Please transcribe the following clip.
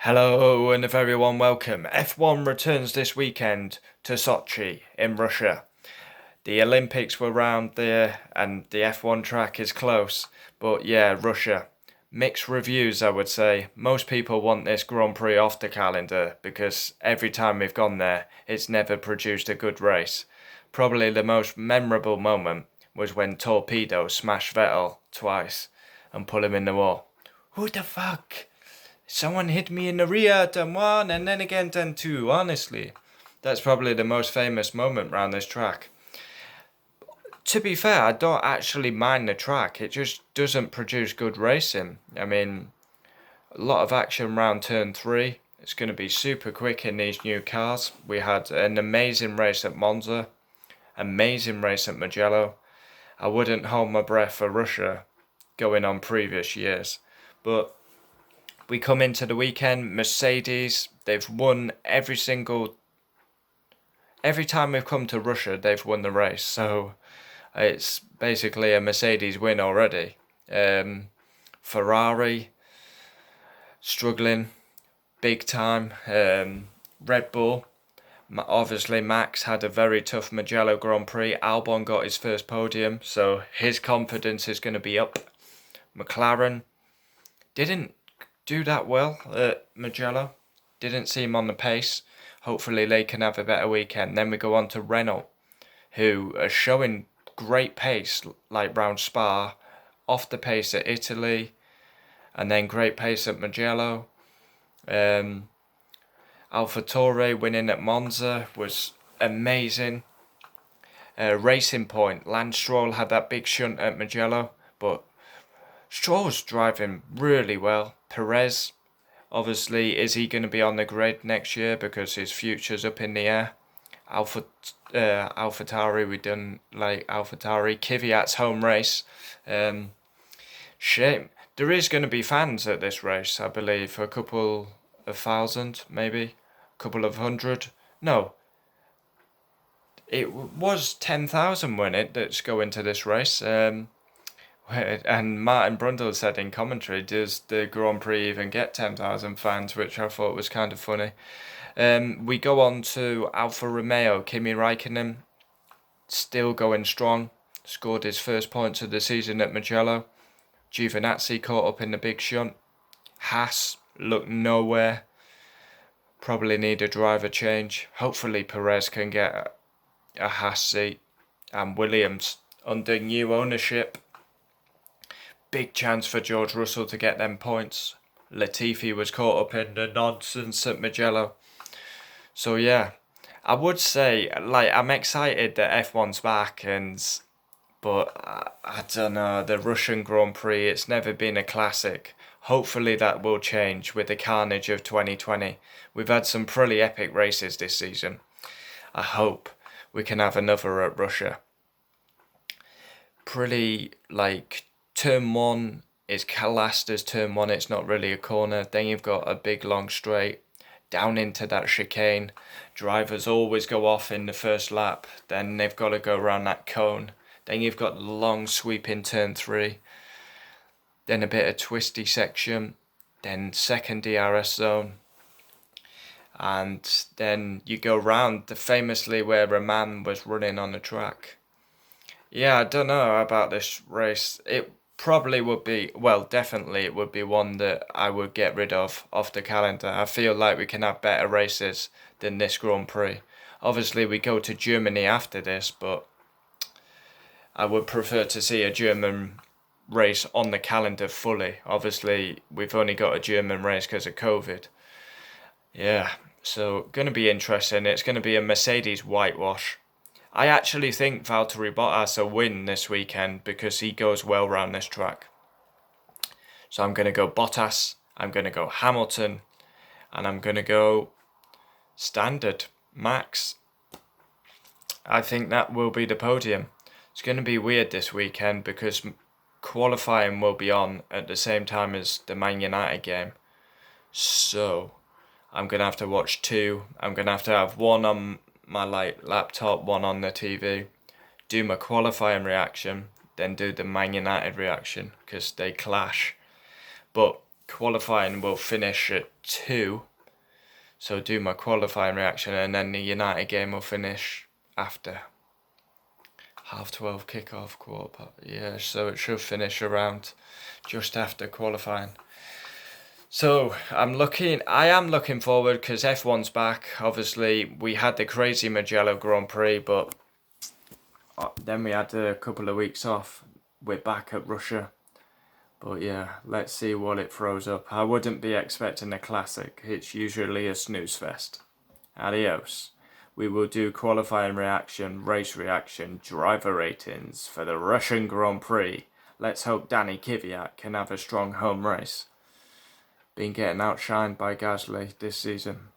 Hello and a very warm welcome. F1 returns this weekend to Sochi in Russia. The Olympics were round there and the F1 track is close. But yeah, Russia. Mixed reviews, I would say. Most people want this Grand Prix off the calendar because every time we've gone there, it's never produced a good race. Probably the most memorable moment was when Torpedo smashed Vettel twice and put him in the wall. Who the fuck? Someone hit me in the rear, turn one, and then again turn two, honestly. That's probably the most famous moment round this track. To be fair, I don't actually mind the track, it just doesn't produce good racing. I mean, a lot of action round turn three. It's going to be super quick in these new cars. We had an amazing race at Monza, amazing race at Mugello. I wouldn't hold my breath for Russia going on previous years. But we come into the weekend, Mercedes, they've won every time we've come to Russia, they've won the race. So it's basically a Mercedes win already. Ferrari struggling big time. Red Bull, obviously Max had a very tough Mugello Grand Prix. Albon got his first podium, so his confidence is going to be up. McLaren didn't do that well at Mugello. Didn't seem on the pace. Hopefully they can have a better weekend. Then we go on to Renault, who are showing great pace, like round Spa, off the pace at Italy, and then great pace at Mugello. AlphaTauri winning at Monza was amazing. Racing Point, Lance Stroll had that big shunt at Mugello, but Stroll's driving really well. Perez, obviously, is he going to be on the grid next year because his future's up in the air? AlphaTauri, we done like AlphaTauri. Kvyat's home race. Shame. There is going to be fans at this race, I believe. A couple of thousand, maybe. A couple of hundred. No. It was 10,000, wasn't it, that's going to this race. And Martin Brundle said in commentary, does the Grand Prix even get 10,000 fans, which I thought was kind of funny. We go on to Alfa Romeo. Kimi Raikkonen, still going strong. Scored his first points of the season at Mugello. Giovinazzi caught up in the big shunt. Haas looked nowhere. Probably need a driver change. Hopefully Perez can get a Haas seat. And Williams under new ownership. Big chance for George Russell to get them points. Latifi was caught up in the nonsense at Mugello. So yeah, I would say, like, I'm excited that F1's back, but I don't know, the Russian Grand Prix, it's never been a classic. Hopefully that will change with the carnage of 2020. We've had some pretty epic races this season. I hope we can have another at Russia. Pretty, like, turn one is classed as turn one, it's not really a corner. Then you've got a big long straight down into that chicane. Drivers always go off in the first lap, then they've got to go around that cone. Then you've got the long sweep in turn three, then a bit of twisty section, then second DRS zone, and then you go round famously where a man was running on the track. Yeah, I don't know about this race. It probably would be, well, definitely it would be one that I would get rid of off the calendar. I feel like we can have better races than this Grand Prix. Obviously, we go to Germany after this, but I would prefer to see a German race on the calendar fully. Obviously, we've only got a German race because of COVID. Yeah, so going to be interesting. It's going to be a Mercedes whitewash. I actually think Valtteri Bottas will win this weekend because he goes well round this track. So I'm going to go Bottas, I'm going to go Hamilton, and I'm going to go standard, Max. I think that will be the podium. It's going to be weird this weekend because qualifying will be on at the same time as the Man United game. So I'm going to have to watch two. I'm going to have one on my laptop, one on the TV, do my qualifying reaction, then do the Man United reaction because they clash. But qualifying will finish at 2. So do my qualifying reaction, and then the United game will finish after 12:30 kickoff, yeah, so it should finish around just after qualifying. So I am looking forward because F1's back. Obviously, we had the crazy Mugello Grand Prix, but then we had a couple of weeks off. We're back at Russia. But yeah, let's see what it throws up. I wouldn't be expecting a classic. It's usually a snooze fest. Adios. We will do qualifying reaction, race reaction, driver ratings for the Russian Grand Prix. Let's hope Danny Kvyat can have a strong home race. Been getting outshined by Gasly this season.